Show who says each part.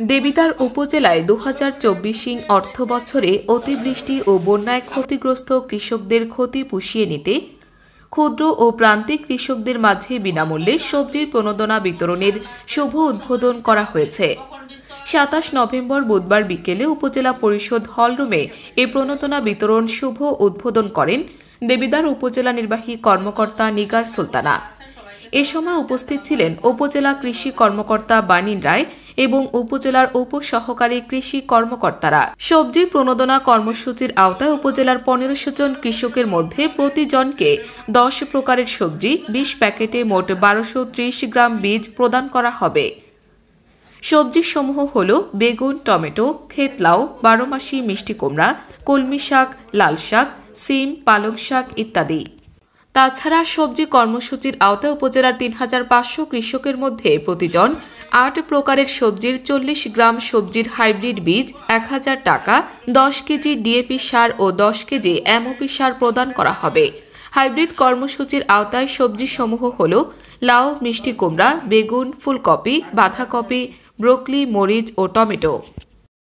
Speaker 1: দেবিদ্বার উপজেলায় ২০২৪ অর্থ বছরে অতিবৃষ্টি ও বন্যায় ক্ষতিগ্রস্ত কৃষকদের ক্ষতি পুষিয়ে নিতে ক্ষুদ্র ও প্রান্তিক কৃষকদের মাঝে বিনামূল্যে সবজির প্রণোদনা বিতরণের শুভ উদ্বোধন করা হয়েছে। ২৭ নভেম্বর বুধবার বিকেলে উপজেলা পরিষদ হলরুমে এই প্রণোদনা বিতরণ শুভ উদ্বোধন করেন দেবিদ্বার উপজেলা নির্বাহী কর্মকর্তা নিগার সুলতানা। এ সময় উপস্থিত ছিলেন উপজেলা কৃষি কর্মকর্তা বাণী রায় এবং উপজেলার উপসহকারী কৃষি কর্মকর্তারা। সবজি প্রণোদনা কর্মসূচির আওতায় উপজেলার ১৫০০ জন কৃষকের মধ্যে প্রতিজনকে ১০ প্রকারের সবজি ২০ প্যাকেটে মোট ১২৩০ গ্রাম বীজ প্রদান করা হবে। সবজিসমূহ হল বেগুন, টমেটো, ক্ষেতলাউ, ১২ মাসি মিষ্টি কুমড়া, কলমি শাক, লাল শাক, সিম, পালং শাক ইত্যাদি। তাছাড়া সবজি কর্মসূচির আওতায় উপজেলার ৩৫০০ কৃষকের মধ্যে প্রতিজন ৮ প্রকারের সবজির ৪০ গ্রাম সবজির হাইব্রিড বীজ ১,০০০ টাকা, ১০ কেজি ডিএপি সার ও ১০ কেজি এমওপি সার প্রদান করা হবে। হাইব্রিড কর্মসূচির আওতায় সবজিসমূহ হল লাউ, মিষ্টি কুমড়া, বেগুন, ফুলকপি, বাঁধাকপি, ব্রোকলি, মরিচ ও টমেটো।